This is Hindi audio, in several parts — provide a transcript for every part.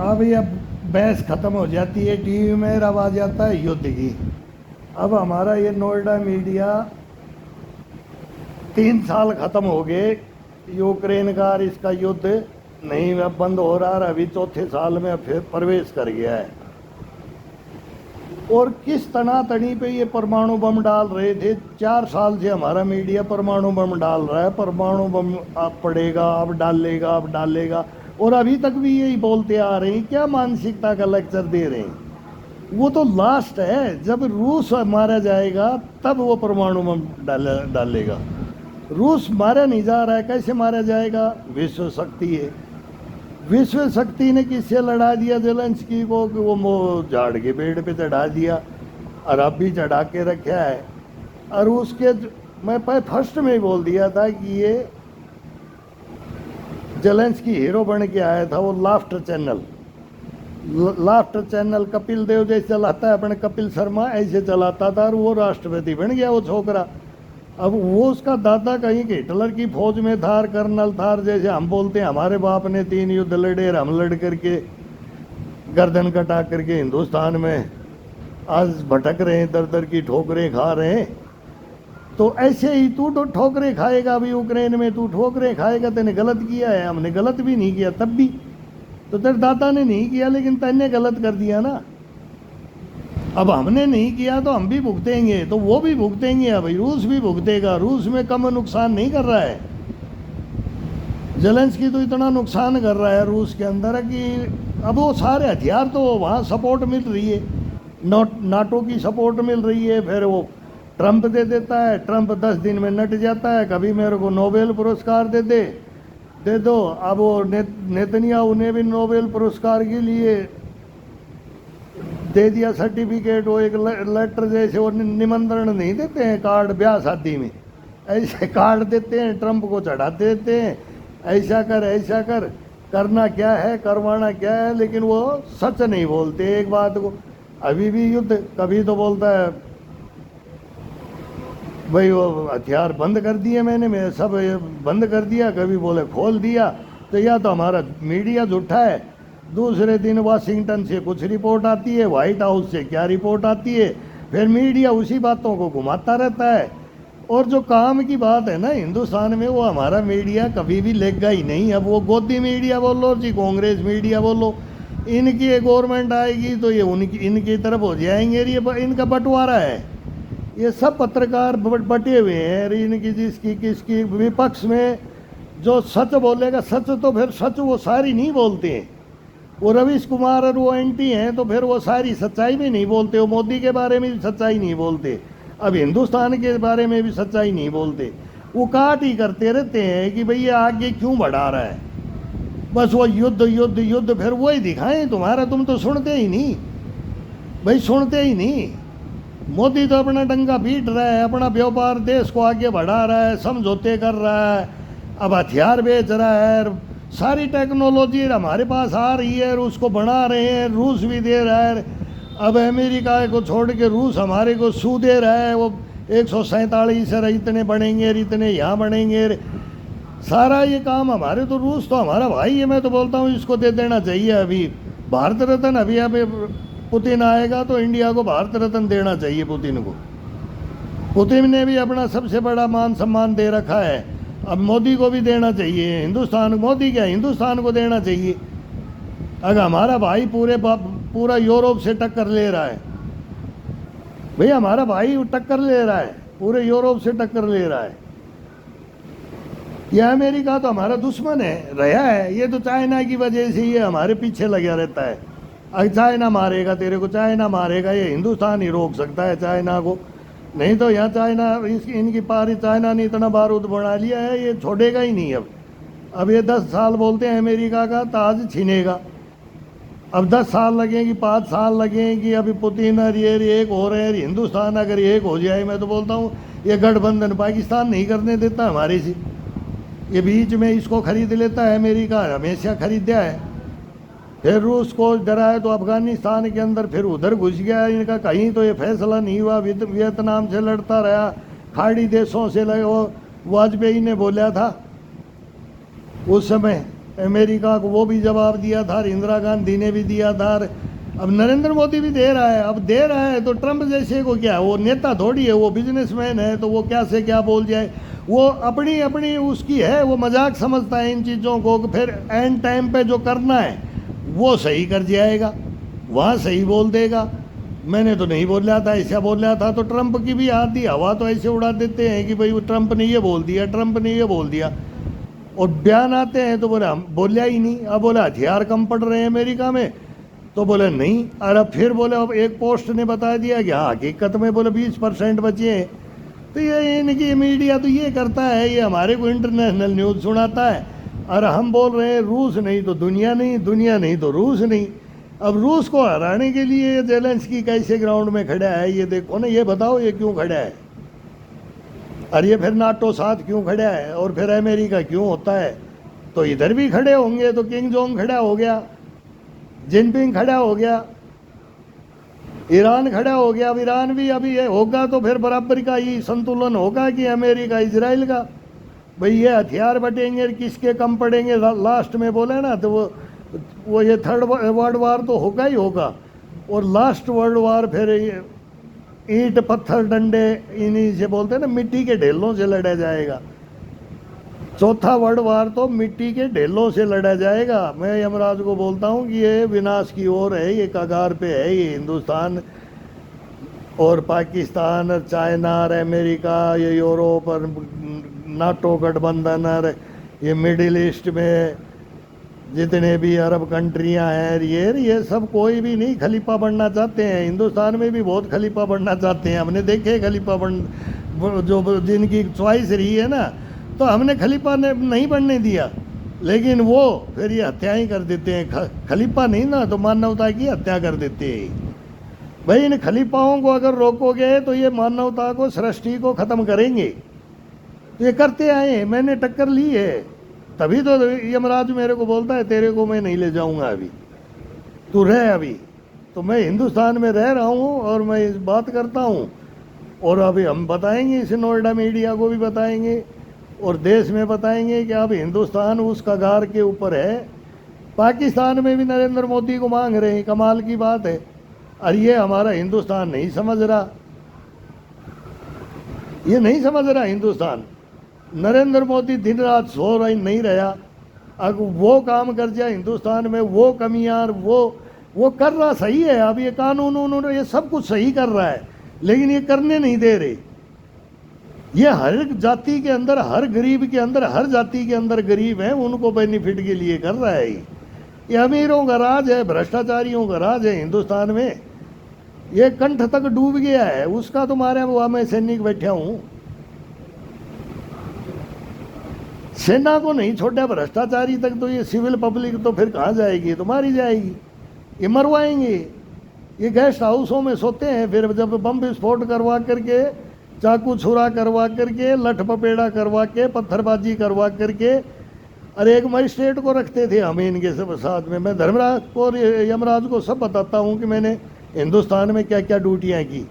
अब ये बहस ख़त्म हो जाती है, टीवी में अब आ जाता है युद्ध की। अब हमारा ये नोएडा मीडिया 3 साल ख़त्म हो गए, यूक्रेन का और इसका युद्ध नहीं अब बंद हो रहा, और अभी चौथे साल में फिर प्रवेश कर गया है। और किस तनातनी पे ये परमाणु बम डाल रहे थे, 4 साल से हमारा मीडिया परमाणु बम डाल रहा है, परमाणु बम अब पड़ेगा, अब डालेगा, अब डालेगा, और अभी तक भी यही बोलते आ रहे हैं। क्या मानसिकता का लेक्चर दे रहे हैं? वो तो लास्ट है, जब रूस मारा जाएगा तब वो परमाणु बम डालेगा। रूस मारा नहीं जा रहा है, कैसे मारा जाएगा? विश्व शक्ति है, विश्व शक्ति ने किससे लड़ा दिया जेलेंस्की को कि वो झाड़ के पेड़ पे चढ़ा दिया, और अब भी चढ़ा के रखा है। और उसके मैं फर्स्ट में ही बोल दिया था कि ये जेलेंस्की हीरो बन के आया था। वो लाफ्टर चैनल कपिल देव जैसे चलाता है, अपने कपिल शर्मा ऐसे चलाता था, और वो राष्ट्रपति बन गया वो छोकरा। अब वो उसका दादा कहीं के हिटलर की फौज में था, कर्नल था, जैसे हम बोलते हैं हमारे बाप ने 3 युद्ध लड़े और हम लड़ करके गर्दन कटा करके हिंदुस्तान में आज भटक रहे हैं, दर दर की ठोकरें खा रहे हैं। तो ऐसे ही तू तो ठोकरें खाएगा, अभी यूक्रेन में तू ठोकरें खाएगा। तेने गलत किया है, हमने गलत भी नहीं किया तब भी, तो तेरे दादा ने नहीं किया, लेकिन तेने गलत कर दिया ना। अब हमने नहीं किया तो हम भी भुगतेंगे, तो वो भी भुगतेंगे, अब रूस भी भुगतेगा। रूस में कम नुकसान नहीं कर रहा है, जेलेंस्की तो इतना नुकसान कर रहा है रूस के अंदर कि अब वो सारे हथियार तो वहाँ सपोर्ट मिल रही है, नाटो की सपोर्ट मिल रही है, फिर वो ट्रंप दे देता है, ट्रंप 10 दिन में नट जाता है, कभी मेरे को नोबेल पुरस्कार दे दो। अब वो नेतन्याहू ने भी नोबेल पुरस्कार के लिए दे दिया सर्टिफिकेट, वो एक लेटर जैसे वो निमंत्रण नहीं देते हैं कार्ड ब्याह शादी में, ऐसे कार्ड देते हैं, ट्रंप को चढ़ाते देते हैं, ऐसा कर करना क्या है, करवाना क्या है, लेकिन वो सच नहीं बोलते एक बात को। अभी भी युद्ध, कभी तो बोलता है भाई वो हथियार बंद कर दिए मैंने, मैं सब बंद कर दिया, कभी बोले खोल दिया। तो या तो हमारा मीडिया झूठा है, दूसरे दिन वाशिंगटन से कुछ रिपोर्ट आती है, व्हाइट हाउस से क्या रिपोर्ट आती है, फिर मीडिया उसी बातों को घुमाता रहता है। और जो काम की बात है ना हिंदुस्तान में, वो हमारा मीडिया कभी भी लेगा ही नहीं। अब वो गोदी मीडिया बोलो जी, कांग्रेस मीडिया बोलो, इनकी गवर्नमेंट आएगी तो ये इनकी तरफ हो जाएंगे, ये इनका बंटवारा है। ये सब पत्रकार बटे हुए हैं, इनकी जिसकी किसकी विपक्ष में जो सच बोलेगा, सच तो फिर सच वो सारी नहीं बोलते हैं। वो रवीश कुमार और वो एंटी हैं, तो फिर वो सारी सच्चाई भी नहीं बोलते। वो मोदी के बारे में भी सच्चाई नहीं बोलते, अब हिंदुस्तान के बारे में भी सच्चाई नहीं बोलते। वो काट ही करते रहते हैं कि भैया आगे क्यों बढ़ा रहा है, बस वो युद्ध युद्ध युद्ध, फिर वही दिखाएं तुम्हारा। तुम तो सुनते ही नहीं भाई, सुनते ही नहीं। मोदी तो अपना डंगा पीट रहा है, अपना व्यापार देश को आगे बढ़ा रहा है, समझौते कर रहा है, अब हथियार बेच रहा है, सारी टेक्नोलॉजी हमारे पास आ रही है, रूस को बना रहे हैं, रूस भी दे रहा है। अब अमेरिका को छोड़ के रूस हमारे को सू दे रहा है, वो 147 इतने बढ़ेंगे, इतने यहाँ बढ़ेंगे, सारा ये काम हमारे। तो रूस तो हमारा भाई है, मैं तो बोलता हूँ इसको दे देना चाहिए अभी भारत रत्न। अभी अभी पुतिन आएगा तो इंडिया को भारत रत्न देना चाहिए पुतिन को। पुतिन ने भी अपना सबसे बड़ा मान सम्मान दे रखा है, अब मोदी को भी देना चाहिए। हिंदुस्तान, मोदी क्या हिंदुस्तान को देना चाहिए। अगर हमारा भाई पूरा यूरोप से टक्कर ले रहा है, भैया हमारा भाई टक्कर ले रहा है, पूरे यूरोप से टक्कर ले रहा है। यह अमेरिका तो हमारा दुश्मन है, रहा है, ये तो चाइना की वजह से ये हमारे पीछे लगा रहता है। अगर चाइना मारेगा तेरे को, चाइना मारेगा, ये हिंदुस्तान ही रोक सकता है चाइना को, नहीं तो यहाँ चाइना इनकी पारी, चाइना ने इतना बारूद बना लिया है, ये छोड़ेगा ही नहीं। अब ये 10 साल बोलते हैं अमेरिका का, तो आज छीनेगा। अब 10 साल लगेंगी, 5 साल लगेंगी। अभी पुतिन और ये एक हो रहे हैं, हिंदुस्तान अगर एक हो जाए, मैं तो बोलता हूँ ये गठबंधन पाकिस्तान नहीं करने देता हमारे से, ये बीच में इसको खरीद लेता है अमेरिका, हमेशा खरीदा है। फिर रूस को डराए तो अफगानिस्तान के अंदर फिर उधर घुस गया इनका, कहीं तो ये फैसला नहीं हुआ। वियतनाम से लड़ता रहा, खाड़ी देशों से लगे। वो वाजपेयी ने बोला था उस समय अमेरिका को वो भी जवाब दिया था, इंदिरा गांधी ने भी दिया था, अब नरेंद्र मोदी भी दे रहा है। अब दे रहा है तो ट्रंप जैसे को क्या, वो नेता थोड़ी है, वो बिजनेसमैन है, तो वो क्या से क्या बोल जाए। वो अपनी अपनी उसकी है, वो मजाक समझता है इन चीज़ों को, फिर एंड टाइम पे जो करना है वो सही कर जाएगा, वहाँ सही बोल देगा। मैंने तो नहीं बोला था, ऐसा बोला था तो ट्रंप की भी आधी हवा तो ऐसे उड़ा देते हैं कि भाई वो ट्रंप ने ये बोल दिया, ट्रंप ने ये बोल दिया, और बयान आते हैं तो बोले हम बोलिया ही नहीं। अब बोला हथियार कम पड़ रहे हैं अमेरिका में, तो बोले नहीं। और अब फिर बोले अब एक पोस्ट ने बता दिया कि हाँ हकीकत में बोले 20% बचे हैं। तो ये इनकी मीडिया तो ये करता है, ये हमारे को इंटरनेशनल न्यूज़ सुनाता है, और हम बोल रहे हैं रूस नहीं तो दुनिया नहीं, दुनिया नहीं तो रूस नहीं। अब रूस को हराने के लिए जेलेंस्की कैसे ग्राउंड में खड़ा है, ये देखो ना, ये बताओ ये क्यों खड़ा है, और ये फिर नाटो साथ क्यों खड़ा है, और फिर अमेरिका क्यों होता है। तो इधर भी खड़े होंगे तो किंग जोंग खड़ा हो गया, जिनपिंग खड़ा हो गया, ईरान खड़ा हो गया। अब ईरान भी अभी ये होगा तो फिर बराबर का ही संतुलन होगा कि अमेरिका इजराइल का, भाई ये हथियार बटेंगे किसके कम पड़ेंगे लास्ट में बोले ना, तो वो ये थर्ड वर्ल्ड वार तो होगा ही होगा, और लास्ट वर्ल्ड वार फिर ईंट पत्थर डंडे इन्हीं से बोलते हैं ना, मिट्टी के ढेलों से लड़ा जाएगा। चौथा वर्ल्ड वार तो मिट्टी के ढेलों से लड़ा जाएगा। मैं यमराज को बोलता हूँ कि ये विनाश की ओर है, ये कगार पे है। ये हिंदुस्तान और पाकिस्तान और चाइना और अमेरिका, ये यूरोप और नाटो गठबंधन और ये मिडिल ईस्ट में जितने भी अरब कंट्रियां हैं, ये सब कोई भी नहीं खलीफा बनना चाहते हैं। हिंदुस्तान में भी बहुत खलीफा बनना चाहते हैं, हमने देखे खलीफा जो जिनकी चॉइस रही है ना, तो हमने खलीफा ने नहीं बनने दिया, लेकिन वो फिर ये हत्याएं कर देते हैं। खलीफा नहीं ना तो मानवता की हत्या कर देते हैं। भाई इन खलीफाओं को अगर रोकोगे तो ये मानवता को, सृष्टि को ख़त्म करेंगे। तो ये करते आए हैं, मैंने टक्कर ली है, तभी तो यमराज मेरे को बोलता है तेरे को मैं नहीं ले जाऊंगा, अभी तू रह। अभी तो मैं हिंदुस्तान में रह रहा हूँ और मैं इस बात करता हूँ, और अभी हम बताएंगे इसे, नोएडा मीडिया को भी बताएंगे और देश में बताएंगे कि अब हिंदुस्तान उस कगार के ऊपर है। पाकिस्तान में भी नरेंद्र मोदी को मांग रहे हैं, कमाल की बात है। और ये हमारा हिंदुस्तान नहीं समझ रहा, ये नहीं समझ रहा हिंदुस्तान। नरेंद्र मोदी दिन रात सो रही नहीं रहा, अगर वो काम कर जाए हिंदुस्तान में, वो कमियां वो कर रहा सही है। अब ये कानून उन्होंने ये सब कुछ सही कर रहा है, लेकिन ये करने नहीं दे रहे। ये हर जाति के अंदर, हर गरीब के अंदर, हर जाति के अंदर गरीब हैं, उनको बेनिफिट के लिए कर रहा है। ये अमीरों का राज है, भ्रष्टाचारियों का राज है हिंदुस्तान में। ये कंठ तक डूब गया है, उसका तुम्हारे वहाँ मैं सैनिक बैठा हूँ। सेना को नहीं छोड़ा भ्रष्टाचारी तक, तो ये सिविल पब्लिक तो फिर कहाँ जाएगी, तो मारी जाएगी। ये मरवाएंगे, ये गेस्ट हाउसों में सोते हैं, फिर जब बम विस्फोट करवा करके, चाकू छुरा करवा करके, लठ पपेड़ा करवा के, पत्थरबाजी करवा करके, और एक मजिस्ट्रेट को रखते थे हम इनके सब साथ में। मैं धर्मराज को और यमराज को सब बताता हूँ कि मैंने हिंदुस्तान में क्या क्या ड्यूटियाँ की।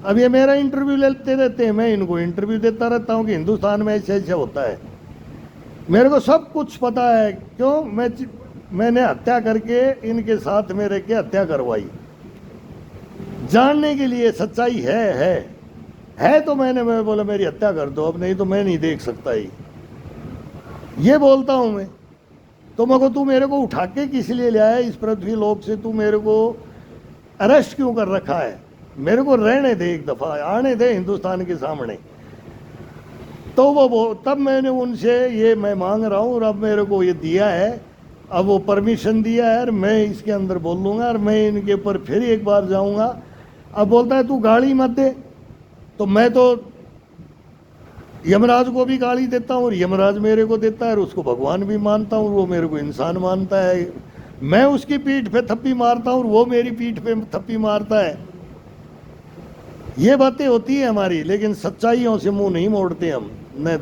अब ये मेरा इंटरव्यू लेते रहते हैं, मैं इनको इंटरव्यू देता रहता हूँ कि हिंदुस्तान में ऐसे ऐसे होता है। मेरे को सब कुछ पता है, क्यों? मैंने हत्या करके इनके साथ में रह के हत्या करवाई, जानने के लिए सच्चाई है तो मैं बोला मेरी हत्या कर दो, अब नहीं तो मैं नहीं देख सकता ही, ये बोलता हूँ मैं। तो मगर तू मेरे को उठा के किस लिए ले आया इस पृथ्वी लोक से? तू मेरे को अरेस्ट क्यों कर रखा है? मेरे को रहने दे, एक दफ़ा आने दे हिंदुस्तान के सामने। तो वो तब मैंने उनसे ये मैं मांग रहा हूँ, और अब मेरे को ये दिया है, अब वो परमिशन दिया है, और मैं इसके अंदर बोल लूँगा, और मैं इनके ऊपर फिर एक बार जाऊँगा। अब बोलता है तू गाली मत दे, तो मैं तो यमराज को भी गाली देता हूँ, और यमराज मेरे को देता है, और उसको भगवान भी मानता हूँ, वो मेरे को इंसान मानता है। मैं उसकी पीठ पे थप्पी मारता हूँ और वो मेरी पीठ पे थप्पी मारता है। ये बातें होती है हमारी, लेकिन सच्चाइयों से मुंह नहीं मोड़ते हम, न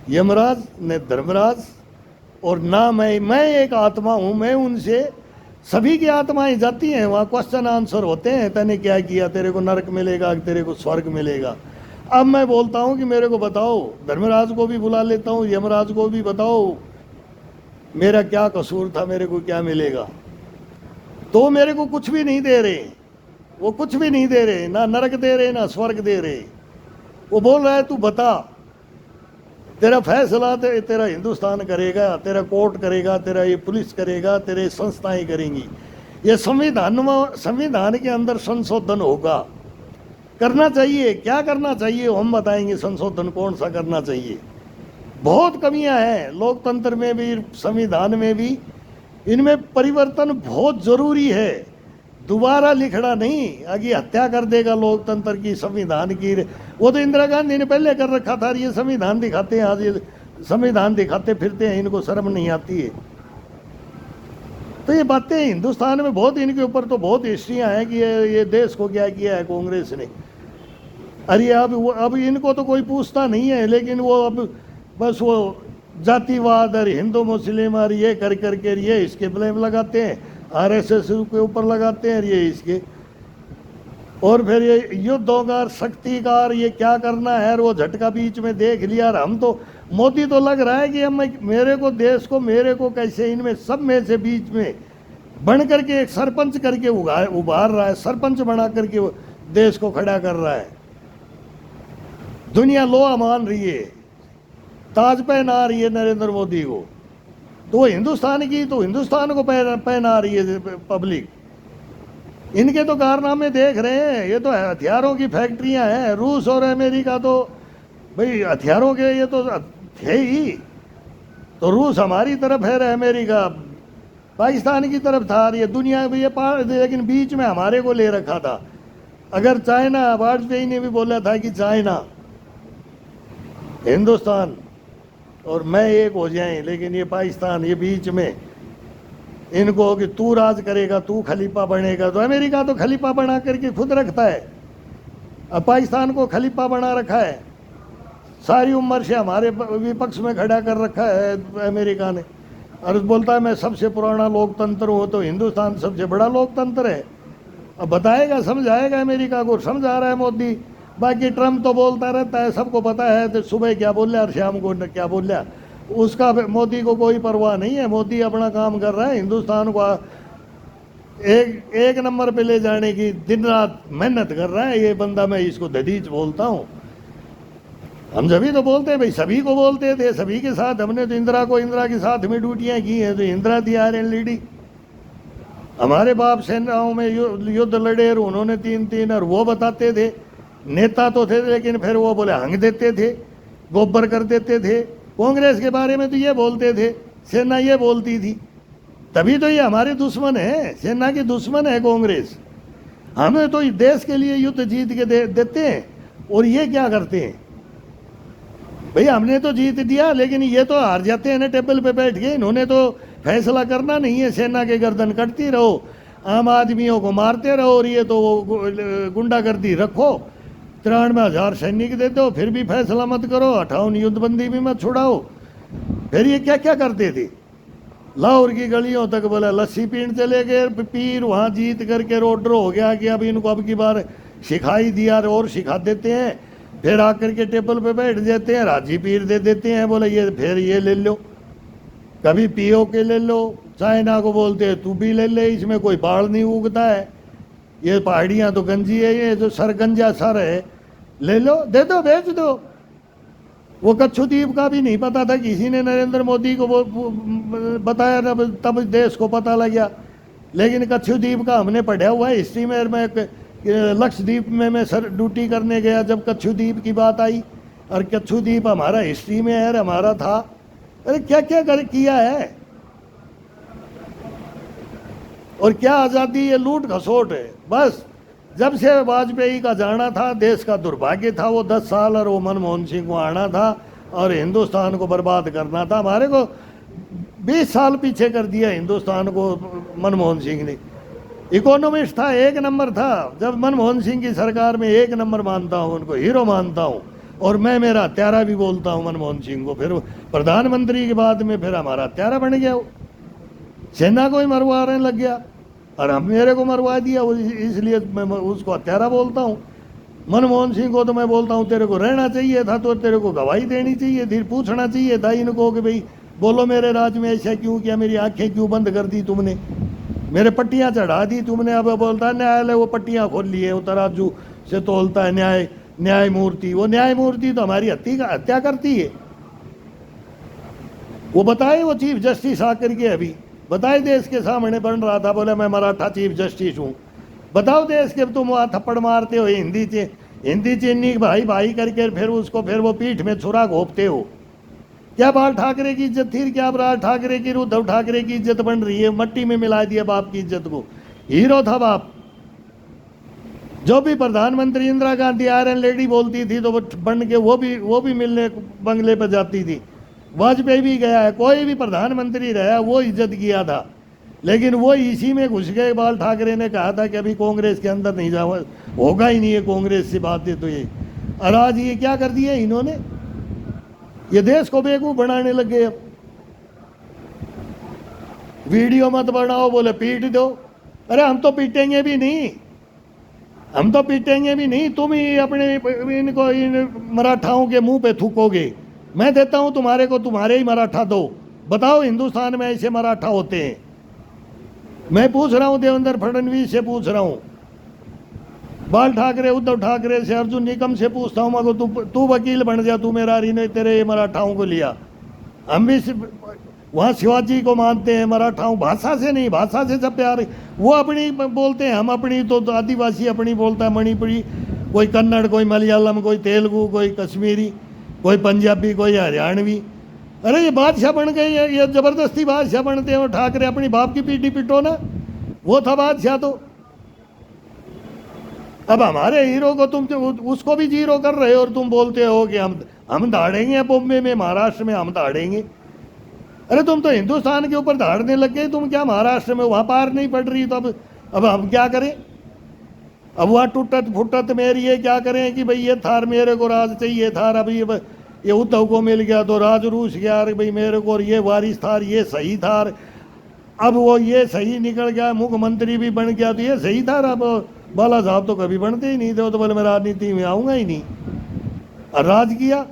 यमराज न धर्मराज, और ना मैं एक आत्मा हूँ। मैं उनसे, सभी की आत्माएं जाती हैं, वहाँ क्वेश्चन आंसर होते हैं, तूने क्या किया, तेरे को नरक मिलेगा, तेरे को स्वर्ग मिलेगा। अब मैं बोलता हूँ कि मेरे को बताओ, धर्मराज को भी बुला लेता हूँ, यमराज को भी बताओ, मेरा क्या कसूर था, मेरे को क्या मिलेगा? तो मेरे को कुछ भी नहीं दे रहे, वो कुछ भी नहीं दे रहे, ना नरक दे रहे ना स्वर्ग दे रहे। वो बोल रहा है तू बता, तेरा फैसला तेरा हिंदुस्तान करेगा, तेरा कोर्ट करेगा, तेरा ये पुलिस करेगा, तेरे संस्थाएं करेंगी। ये संविधान के अंदर संशोधन होगा, करना चाहिए। क्या करना चाहिए हम बताएंगे, संशोधन कौन सा करना चाहिए। बहुत कमियां हैं लोकतंत्र में भी, संविधान में भी, इनमें परिवर्तन बहुत जरूरी है। दोबारा लिखना नहीं, आगे हत्या कर देगा लोकतंत्र की, संविधान की। वो तो इंदिरा गांधी ने पहले कर रखा था, ये संविधान दिखाते हैं, आज ये संविधान दिखाते फिरते हैं, इनको शर्म नहीं आती है। तो ये बातें हिंदुस्तान में बहुत, इनके ऊपर तो बहुत हिस्ट्रियां हैं कि ये देश को क्या किया है कांग्रेस ने। अरे अब इनको तो कोई पूछता नहीं है, लेकिन वो अब बस वो जातिवाद और हिंदू मुस्लिम और ये कर करके ये इसके ब्लेम लगाते हैं, आरएसएस के ऊपर लगाते हैं ये इसके, और फिर ये युद्ध होगा, शक्ति का, और ये क्या करना है, और वो झटका बीच में देख लिया। और हम तो, मोदी तो लग रहा है कि हम, मेरे को देश को, मेरे को कैसे इनमें सब में से बीच में बन करके एक सरपंच करके उभार रहा है, सरपंच बना करके वो देश को खड़ा कर रहा है। दुनिया लोहा मान रही है, ताज पहना रही है नरेंद्र मोदी को, तो वो हिंदुस्तान की, तो हिंदुस्तान को पहना रही है पब्लिक। इनके तो कारनामे देख रहे हैं, ये तो हथियारों की फैक्ट्रियां हैं। रूस और अमेरिका तो भाई हथियारों के ये तो थे ही, तो रूस हमारी तरफ है, अमेरिका पाकिस्तान की तरफ था, ये दुनिया भी ये लेकिन बीच में हमारे को ले रखा था। अगर चाइना, वाजपेयी ने भी बोला था कि चाइना, हिंदुस्तान और मैं एक हो जाएं, लेकिन ये पाकिस्तान, ये बीच में इनको कि तू राज करेगा, तू खलीफा बनेगा। तो अमेरिका तो खलीफा बना करके खुद रखता है, अब पाकिस्तान को खलीफा बना रखा है, सारी उम्र से हमारे विपक्ष में खड़ा कर रखा है अमेरिका ने। और बोलता है मैं सबसे पुराना लोकतंत्र हूँ, तो हिंदुस्तान सबसे बड़ा लोकतंत्र है। अब बताएगा, समझाएगा अमेरिका को, समझा रहा है मोदी। बाकी ट्रम्प तो बोलता रहता है, सबको पता है, तो सुबह क्या बोल रहा और शाम को क्या बोल रहा, उसका मोदी को कोई परवाह नहीं है। मोदी अपना काम कर रहा है, हिंदुस्तान को एक नंबर पे ले जाने की दिन रात मेहनत कर रहा है ये बंदा। मैं इसको ददीज बोलता हूँ। हम सभी तो बोलते हैं भाई, सभी को बोलते थे, सभी के साथ। हमने तो इंदिरा के साथ में ड्यूटियाँ की हैं, तो इंदिरा थी RLD। हमारे बाप सेनाओं में युद्ध लड़े और उन्होंने 3-3, और वो बताते थे। नेता तो थे, लेकिन फिर वो बोले हंग देते थे, गोबर कर देते थे। कांग्रेस के बारे में तो ये बोलते थे, सेना ये बोलती थी, तभी तो ये हमारे दुश्मन है, सेना के दुश्मन है कांग्रेस। हमें तो देश के लिए युद्ध जीत के देते हैं, और ये क्या करते हैं भाई, हमने तो जीत दिया, लेकिन ये तो हार जाते हैं ना टेबल पे बैठ के। इन्होंने तो फैसला करना नहीं है, सेना के गर्दन कटती रहो, आम आदमियों को मारते रहो, और ये तो गुंडागर्दी रखो, 93,000 सैनिक दे दो, फिर भी फैसला मत करो, हटाओ, युद्धबंदी भी मत छुड़ाओ। फिर ये क्या क्या करते थे, लाहौर की गलियों तक बोला लस्सी पीने चले गए, पीर वहाँ जीत करके रोड्र हो गया कि अब इनको अब की बार सिखाई दिया और सिखा देते हैं। फिर आकर के टेबल पे बैठ जाते हैं, राजी पीर दे देते हैं, बोले ये फिर ये ले लो, कभी POK ले लो, चाइना को बोलते हैं तू भी ले ले, इसमें कोई बाढ़ नहीं उगता है, ये पहाड़ियाँ तो गंजी है, ये जो सरगंजा सर है, ले लो, दे दो, बेच दो। वो कच्छुद्वीप का भी नहीं पता था, किसी ने नरेंद्र मोदी को वो बताया, तब देश को पता लग गया। लेकिन कच्छुद्वीप का हमने पढ़ा हुआ है हिस्ट्री में। मैं लक्षद्वीप में मैं सर ड्यूटी करने गया, जब कच्छुद्वीप की बात आई, और कच्छुद्वीप हमारा हिस्ट्री में है, हमारा था। अरे क्या क्या किया है, और क्या आज़ादी, ये लूट खसोट है बस। जब से वाजपेयी का जाना था, देश का दुर्भाग्य था वो 10 साल, और वो मनमोहन सिंह को आना था और हिंदुस्तान को बर्बाद करना था। हमारे को 20 साल पीछे कर दिया हिंदुस्तान को मनमोहन सिंह ने। इकोनॉमिस्ट था, 1 नंबर था। जब मनमोहन सिंह की सरकार में 1 नंबर मानता हूँ, उनको हीरो मानता हूँ, और मैं मेरा हत्यारा भी बोलता हूँ मनमोहन सिंह को। फिर प्रधानमंत्री के बाद में फिर हमारा हत्यारा बन गया, वो सेना को ही मरवाने लग गया, और हम मेरे को मरवा दिया, इसलिए मैं उसको हत्यारा बोलता हूँ। मनमोहन सिंह को तो मैं बोलता हूँ तेरे को रहना चाहिए था, तो तेरे को गवाही देनी चाहिए थी, पूछना चाहिए था इनको कि भाई बोलो मेरे राज में ऐसा क्यों किया, मेरी आंखें क्यों बंद कर दी तुमने, मेरे पट्टियां चढ़ा दी तुमने। अब बोलता है न्यायालय वो पट्टियां खोल लिए, वो तराजू से तोलता है न्यायमूर्ति। वो न्यायमूर्ति तो हमारी हत्या करती है। वो बताए, वो चीफ जस्टिस आकर के अभी बताए देश के सामने बन रहा था, बोले मैं मराठा चीफ जस्टिस हूँ। बताओ देश के तुम वहाँ थप्पड़ मारते हो हिंदी चीनी भाई भाई करके, फिर उसको फिर वो पीठ में छुरा घोपते हो। क्या बाल ठाकरे की इज्जत थी, क्या राज ठाकरे की, उद्धव ठाकरे की इज्जत बन रही है? मट्टी में मिला दिया बाप की इज्जत को। हीरो था बाप। जो भी प्रधानमंत्री इंदिरा गांधी आयरन लेडी बोलती थी तो वो बन के वो भी मिलने बंगले पर जाती थी। वाजपेयी भी गया है, कोई भी प्रधानमंत्री रहा वो इज्जत किया था। लेकिन वो इसी में घुस गए। बाल ठाकरे ने कहा था कि अभी कांग्रेस के अंदर नहीं जाओ, होगा ही नहीं है कांग्रेस से बात है। तो ये और आज ये क्या कर दिया इन्होंने, ये देश को बेवकूफ बनाने लग गए। अब वीडियो मत बनाओ, बोले पीट दो। अरे हम तो पीटेंगे भी नहीं, हम तो पीटेंगे भी नहीं, तुम ही अपने इनको इन मराठाओं के मुंह पे थूकोगे। मैं देता हूं तुम्हारे को, तुम्हारे ही मराठा दो। बताओ हिंदुस्तान में ऐसे मराठा होते हैं? मैं पूछ रहा हूं, देवेंद्र फडणवीस से पूछ रहा हूं, बाल ठाकरे, उद्धव ठाकरे से, अर्जुन निकम से पूछता हूं, मगर तू वकील बन जा, तू मेरा ने तेरे ये मराठाओं को लिया। हम भी वहाँ शिवाजी को मानते हैं, मराठाओं भाषा से नहीं, भाषा से सब प्यार। वो अपनी बोलते हैं, हम अपनी। तो आदिवासी अपनी बोलता है, मणिपुरी, कोई कन्नड़, कोई मलयालम, कोई तेलुगु, कोई कश्मीरी, कोई पंजाबी, कोई हरियाणवी। अरे ये बादशाह बन गए, ये जबरदस्ती बादशाह बनते हैं। ठाकरे अपनी बाप की पीठी पिटो ना, वो था बादशाह। तो अब हमारे हीरो को तुम उसको भी जीरो कर रहे हो और तुम बोलते हो कि हम दाड़ेंगे बॉम्बे में, महाराष्ट्र में हम दाड़ेंगे। अरे तुम तो हिंदुस्तान के ऊपर धाड़ने लग गए, तुम क्या महाराष्ट्र में वहां पार नहीं पड़ रही? तो अब हम क्या करें? अब वहां टूटत फुटत मेरी ये क्या करें कि भाई ये थार मेरे को राज चाहिए, थार अभी ये उद्धव को मिल गया तो राज रूस गया, अरे भाई मेरे को ये वारिस थार, ये सही थार। अब वो ये सही निकल गया, मुख्यमंत्री भी बन गया तो ये सही थार। अब बाला साहब तो कभी बनते ही नहीं थे, तो बोले मैं राजनीति में आऊंगा ही नहीं। और राज किया,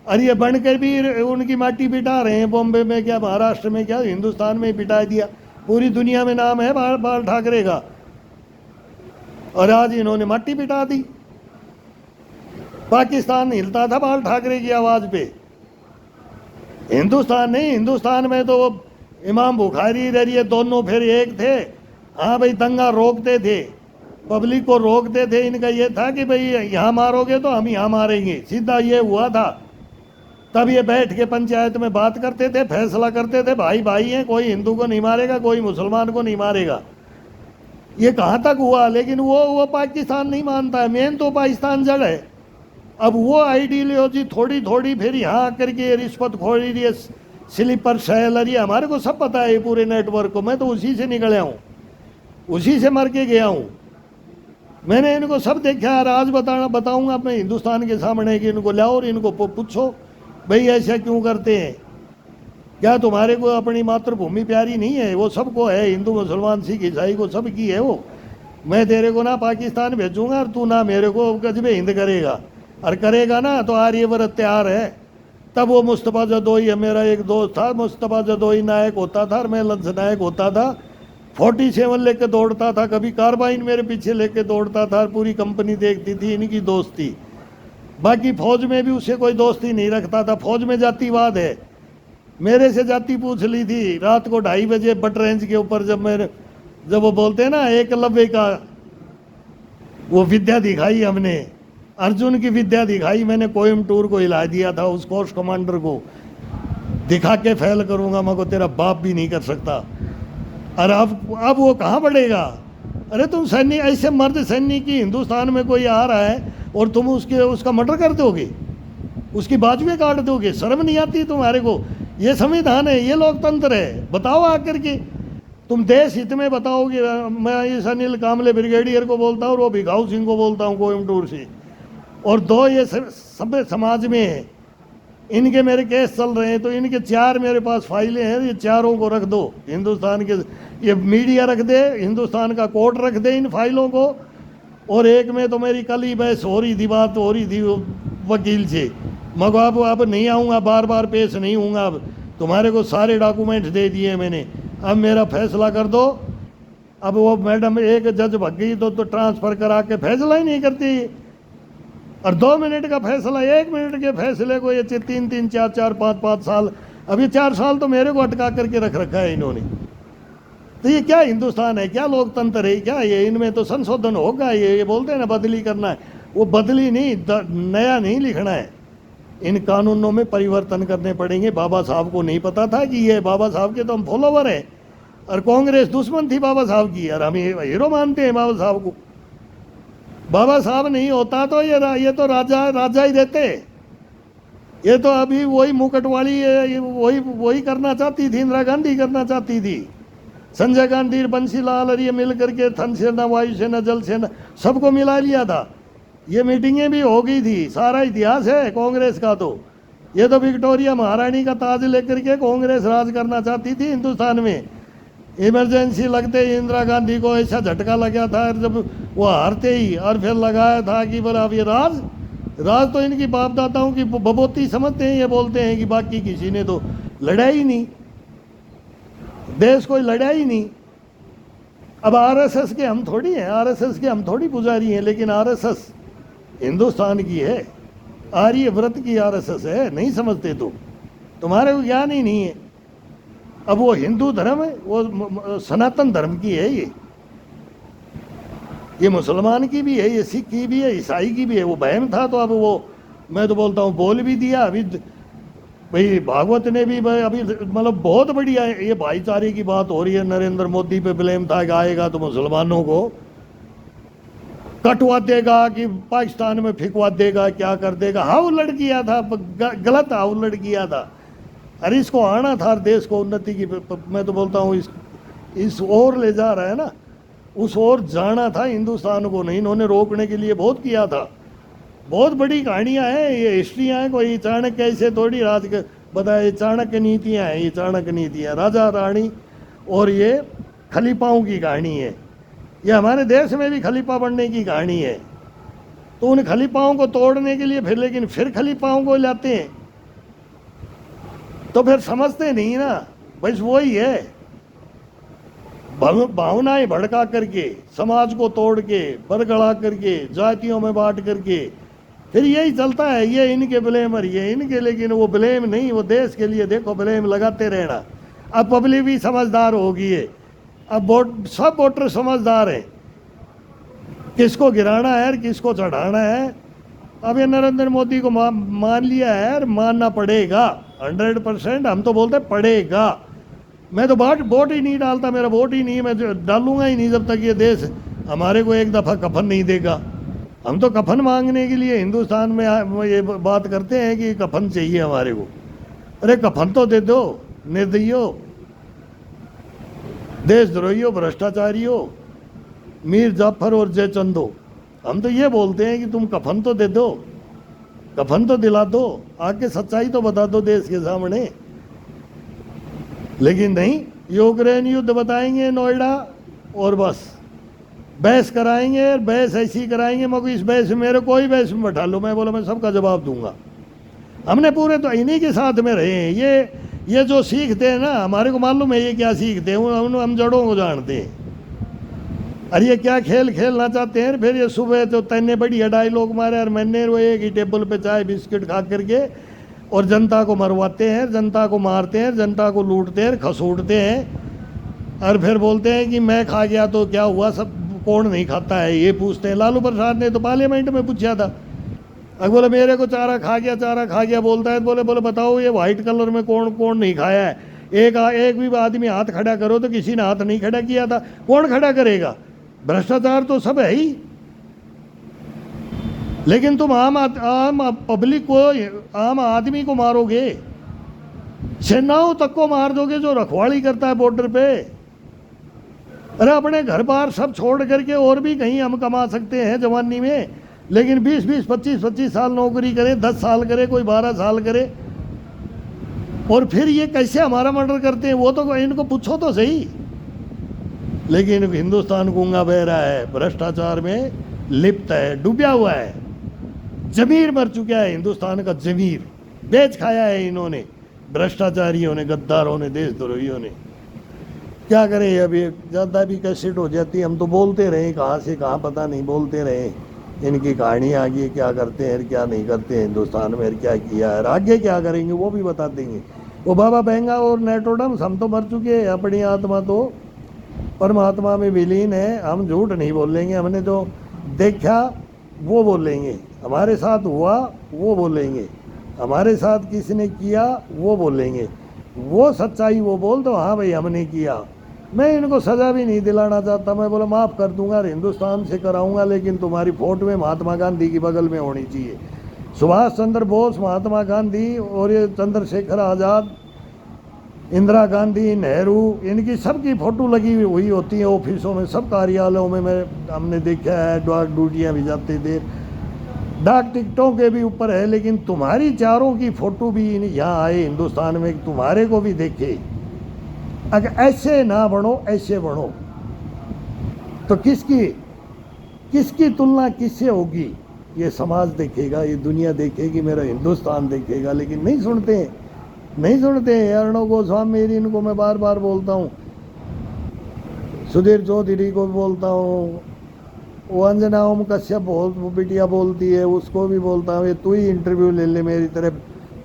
अरे ये बनकर भी उनकी माटी पिटा रहे हैं बॉम्बे में, क्या महाराष्ट्र में, क्या हिंदुस्तान में पिटा दिया। पूरी दुनिया में नाम है बाल ठाकरे का, और आज इन्होंने माटी पिटा दी। पाकिस्तान हिलता था बाल ठाकरे की आवाज पे, हिंदुस्तान नहीं। हिंदुस्तान में तो इमाम बुखारी ये दोनों फिर एक थे। हाँ भाई, दंगा रोकते थे, पब्लिक को रोकते थे। इनका ये था कि भाई यहाँ मारोगे तो हम यहाँ मारेंगे, सीधा ये हुआ था। तब ये बैठ के पंचायत में बात करते थे, फैसला करते थे, भाई भाई हैं, कोई हिंदू को नहीं मारेगा, कोई मुसलमान को नहीं मारेगा। ये कहाँ तक हुआ? लेकिन वो पाकिस्तान नहीं मानता है, मेन तो पाकिस्तान जड़ है। अब वो आइडियोलॉजी थोड़ी थोड़ी फिर यहाँ आकर के रिश्वत खोरी, स्लीपर सेल, ये हमारे को सब पता है पूरे नेटवर्क को। मैं तो उसी से निकले हूँ, उसी से मर के गया हूँ। मैंने इनको सब देखा है। आज बताऊंगा मैं हिंदुस्तान के सामने कि इनको लाओ और इनको पूछो भाई ऐसा क्यों करते हैं? क्या तुम्हारे को अपनी मातृभूमि प्यारी नहीं है? वो सबको है, हिंदू मुसलमान सिख ईसाई को सब की है वो। मैं तेरे को ना पाकिस्तान भेजूंगा और तू ना मेरे को गजबे हिंद करेगा, और करेगा ना तो आर्यव्रत तैयार है। तब वो मुस्तफ़ा जदोई, मेरा एक दोस्त था, मुस्तफ़ा जदोई नायक होता था और मैं लंस नायक होता था। 47 लेके दौड़ता था, कभी कार्बाइन मेरे पीछे लेके दौड़ता था, पूरी कंपनी देखती थी, इनकी दोस्ती। बाकी फौज में भी उससे कोई दोस्ती नहीं रखता था। फौज में जातिवाद है। मेरे से जाति पूछ ली थी रात को 2:30 बजे बट रेंज के ऊपर, जब वो बोलते हैं ना एकलव्य का वो विद्या दिखाई हमने, अर्जुन की विद्या दिखाई मैंने, कोयमटूर को हिला दिया था। उस कोर्स कमांडर को दिखा के फेल करूंगा, मगर तेरा बाप भी नहीं कर सकता। और अब वो कहाँ बढ़ेगा? अरे तुम सैनिक, ऐसे मर्द सैनिक की हिंदुस्तान में कोई आ रहा है और तुम उसका मर्डर कर दोगे, उसकी बाजुएं काट दोगे? शर्म नहीं आती तुम्हारे को? ये संविधान है, ये लोकतंत्र है। बताओ आकर के तुम देश हित में बताओगे। मैं इस अनिल कामले ब्रिगेडियर को बोलता हूँ और वो भिखाऊ सिंह को बोलता हूँ कोयमटूर से, और 2 ये सभ्य समाज में है। इनके मेरे केस चल रहे हैं, तो इनके 4 मेरे पास फाइलें हैं। ये चारों को रख दो, हिंदुस्तान के ये मीडिया रख दे, हिंदुस्तान का कोर्ट रख दे इन फाइलों को। और एक में तो मेरी कल ही बहस हो रही थी, बात हो रही थी वकील से, मगर अब नहीं आऊँगा, बार बार पेश नहीं हूँगा। अब तुम्हारे को सारे डॉक्यूमेंट्स दे दिए मैंने, अब मेरा फैसला कर दो। अब वो मैडम एक जज भग गई तो ट्रांसफ़र करा के फैसला ही नहीं करती। और 2 मिनट का फैसला, 1 मिनट के फैसले को ये 3-3, 4-4, 5-5 साल, अभी 4 साल तो मेरे को अटका करके रख रखा है इन्होंने। तो ये क्या हिंदुस्तान है, क्या लोकतंत्र है क्या ये? इनमें तो संशोधन होगा। ये बोलते हैं ना बदली करना है, वो बदली नहीं, नया नहीं लिखना है। इन कानूनों में परिवर्तन करने पड़ेंगे। बाबा साहब को नहीं पता था कि ये बाबा साहब के तो हम फॉलोवर हैं, और कांग्रेस दुश्मन थी बाबा साहब की, और हम हीरो मानते हैं बाबा साहब को। बाबा साहब नहीं होता तो ये तो राजा ही रहते। ये तो अभी वही मुकुट वाली वही करना चाहती थी, इंदिरा गांधी करना चाहती थी, संजय गांधी, बंसीलाल और ये मिल करके थल सेना, वायुसेना, जल सेना सबको मिला लिया था। ये मीटिंगें भी हो गई थी, सारा इतिहास है कांग्रेस का। तो ये तो विक्टोरिया महारानी का ताज लेकर के कांग्रेस राज करना चाहती थी हिंदुस्तान में। इमरजेंसी लगते ही इंदिरा गांधी को ऐसा झटका लगा था, जब वो हारते ही, और फिर लगाया था कि बोला अब ये राज तो इनकी बाप दादाओं की बबोती समझते हैं। ये बोलते हैं कि बाकी किसी ने तो लड़ा ही नहीं, देश कोई लड़ा ही नहीं। अब आरएसएस के हम थोड़ी हैं, आरएसएस के हम थोड़ी पुजारी हैं, लेकिन आरएसएस हिंदुस्तान की है, आर्यव्रत की आरएसएस है। नहीं समझते तो तुम्हारे को ज्ञान ही नहीं है। अब वो हिंदू धर्म है, वो सनातन धर्म की है, ये मुसलमान की भी है, ये सिख की भी है, ईसाई की भी है। वो बहन था तो अब वो, मैं तो बोलता हूँ, बोल भी दिया। अभी भाई भागवत ने भी अभी मतलब बहुत बढ़िया ये भाईचारे की बात हो रही है। नरेंद्र मोदी पे ब्लेम था कि आएगा तो मुसलमानों को कटवा देगा, कि पाकिस्तान में फिकवा देगा, क्या कर देगा। हाँ उल्लड़ किया था, गलत हाँ उल्लड़ किया था। अरे इसको आना था, देश को उन्नति की, मैं तो बोलता हूँ इस ओर ले जा रहा है ना, उस ओर जाना था हिंदुस्तान को। नहीं, इन्होंने रोकने के लिए बहुत किया था। बहुत बड़ी कहानियाँ हैं, ये हिस्ट्रियाँ हैं। कोई चाणक्य ऐसे थोड़ी राज के बताए, चाणक्य नीतियाँ हैं, ये चाणक्य नीतियाँ राजा रानी और ये खलीफाओं की कहानी है। ये हमारे देश में भी खलीफा बनने की कहानी है। तो उन खलीफाओं को तोड़ने के लिए फिर खलीफाओं को लाते हैं, तो फिर समझते नहीं ना। बस वही है, भावनाएं भड़का करके, समाज को तोड़ के, बरगड़ा करके, जातियों में बांट करके, फिर यही चलता है। ये इनके ब्लेम और ये इनके, लेकिन वो ब्लेम नहीं, वो देश के लिए देखो ब्लेम लगाते रहना। अब पब्लिक भी समझदार हो गई है, अब सब वोटर समझदार हैं, किसको गिराना है और किसको चढ़ाना है। अब ये नरेंद्र मोदी को मान लिया है और मानना पड़ेगा 100%। हम तो बोलते पड़ेगा। मैं तो वोट ही नहीं डालता, मेरा वोट ही नहीं है, मैं डालूंगा ही नहीं जब तक ये देश हमारे को एक दफ़ा कफन नहीं देगा। हम तो कफन मांगने के लिए हिंदुस्तान में ये बात करते हैं कि कफन चाहिए हमारे को। अरे कफन तो दे दो, निर्दयियों, देशद्रोहियों, भ्रष्टाचारियों, मीर जाफर और जय चंदो। हम तो ये बोलते हैं कि तुम कफन तो दे दो, कफन तो दिला दो, आके सच्चाई तो बता दो देश के सामने। लेकिन नहीं, यूक्रेन युद्ध बताएंगे नोएडा और बस बहस कराएंगे, और बहस ऐसी कराएंगे, मगर इस बहस में मेरे कोई बहस में बैठा लो, मैं बोला मैं सबका जवाब दूंगा। हमने पूरे तो इन्हीं के साथ में रहे हैं। ये जो सीखते हैं ना, हमारे को मालूम है ये क्या सीखते हैं, हम जड़ों को जानते हैं। अरे ये क्या खेल खेलना चाहते हैं। फिर ये सुबह तो तैने बढ़िया डायलॉग मारे, और मैंने वो एक ही टेबल पे चाय बिस्किट खा करके और जनता को मरवाते हैं, जनता को मारते हैं, जनता को लूटते हैं, खसूटते हैं, और फिर बोलते हैं कि मैं खा गया तो क्या हुआ, सब कौन नहीं खाता है ये पूछते हैं। लालू प्रसाद ने तो पार्लियामेंट में पूछा था, अब बोले मेरे को चारा खा गया बोलता है। बोले बताओ ये व्हाइट कलर में कौन नहीं खाया है। एक भी आदमी हाथ खड़ा करो तो किसी ने हाथ नहीं खड़ा किया था, कौन खड़ा करेगा। भ्रष्टाचार तो सब है ही। लेकिन तुम आम पब्लिक को, आम आदमी को मारोगे, सेनाओं तक को मार दोगे जो रखवाली करता है बॉर्डर पे। अरे अपने घर बार सब छोड़ करके और भी कहीं हम कमा सकते हैं जवानी में, लेकिन 20-20, 25-25 साल नौकरी करे, 10 साल करे, कोई 12 साल करे, और फिर ये कैसे हमारा मर्डर करते हैं वो तो इनको पूछो तो सही। लेकिन हिंदुस्तान गूंगा बह रहा है, भ्रष्टाचार में लिप्त है, डूबा हुआ है, जमीर मर चुका है हिंदुस्तान का, जमीर बेच खाया है इन्होंने। भ्रष्टाचारियों ने, गद्दारों ने, देशद्रोहियों ने। क्या करें, अभी ज़्यादा भी कैसेट हो जाती है। हम तो बोलते रहे, कहाँ से कहाँ पता नहीं, बोलते रहे। इनकी कहानी आगे क्या करते हैं क्या नहीं करते हैं, हिंदुस्तान में क्या किया है, आगे क्या करेंगे वो भी बता देंगे। वो बाबा बेंगा और नेटोडम्स, हम तो मर चुके हैं, अपनी आत्मा तो परमात्मा में विलीन है। हम झूठ नहीं बोलेंगे, हमने जो देखा वो बोलेंगे, हमारे साथ हुआ वो बोलेंगे, हमारे साथ किसने किया वो बोलेंगे। वो सच्चाई वो बोल दो, हाँ भाई हमने किया। मैं इनको सज़ा भी नहीं दिलाना चाहता, मैं बोला माफ़ कर दूंगा, हिंदुस्तान से कराऊंगा, लेकिन तुम्हारी फोटो में महात्मा गांधी की बगल में होनी चाहिए। सुभाष चंद्र बोस, महात्मा गांधी और ये चंद्रशेखर आज़ाद, इंदिरा गांधी, नेहरू, इनकी सबकी फ़ोटो लगी हुई होती है ऑफिसों में, सब कार्यालयों में। मैं हमने देखा है, डाक ड्यूटियाँ भी जाते थे, डाक टिकटों के भी ऊपर है, लेकिन तुम्हारी चारों की फ़ोटो भी यहाँ आए हिंदुस्तान में, तुम्हारे को भी देखे। अगर ऐसे ना बनो, ऐसे बनो, तो किसकी तुलना किससे होगी? ये समाज देखेगा, ये दुनिया देखेगी, मेरा हिंदुस्तान देखेगा। लेकिन नहीं सुनते, नहीं सुनते। अर्णव गोस्वामी मेरी, इनको मैं बार बार बोलता हूँ, सुधीर चौधरी को भी बोलता हूँ, वो अंजना ओम कश्यप बहुत बिटिया बोलती है, उसको भी बोलता हूँ, ये तू ही इंटरव्यू ले ले मेरी तरफ,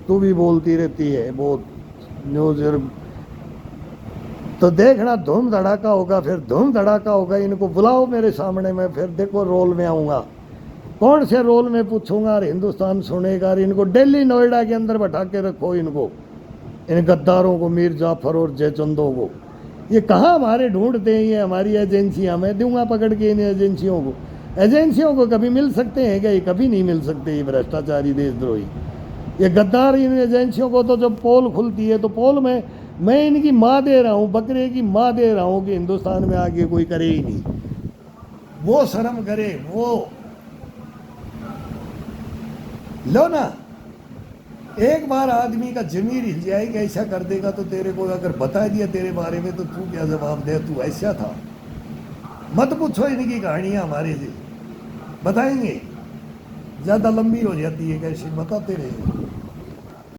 तू भी बोलती रहती है बहुत न्यूज़। तो देखना धूम धड़ाका होगा, फिर धूम धड़ाका होगा। इनको बुलाओ मेरे सामने, मैं फिर देखो रोल में आऊँगा, कौन से रोल में पूछूंगा, और हिंदुस्तान सुनेगा। और इनको दिल्ली नोएडा के अंदर बैठा के रखो, इनको, इन गद्दारों को, मीर जाफर और जयचंदों को। ये कहाँ हमारे ढूंढते हैं, ये हमारी एजेंसियाँ, मैं दूंगा पकड़ के इन एजेंसियों को। एजेंसियों को कभी मिल सकते हैं क्या? ये कभी नहीं मिल सकते, ये भ्रष्टाचारी देशद्रोही, ये गद्दार। इन एजेंसियों को तो जब पोल खुलती है तो पोल में मैं इनकी माँ दे रहा हूँ, बकरे की माँ दे रहा हूँ कि हिंदुस्तान में आगे कोई करे ही नहीं। वो शर्म करे, वो लो ना। एक बार आदमी का जमीर हिल जाएगा, ऐसा कर देगा तो तेरे को अगर बता दिया तेरे बारे में तो तू क्या जवाब दे, तू ऐसा था। मत पूछो इनकी कहानियां, हमारे से बताएंगे, ज़्यादा लंबी हो जाती है, कैसे बताते रहे।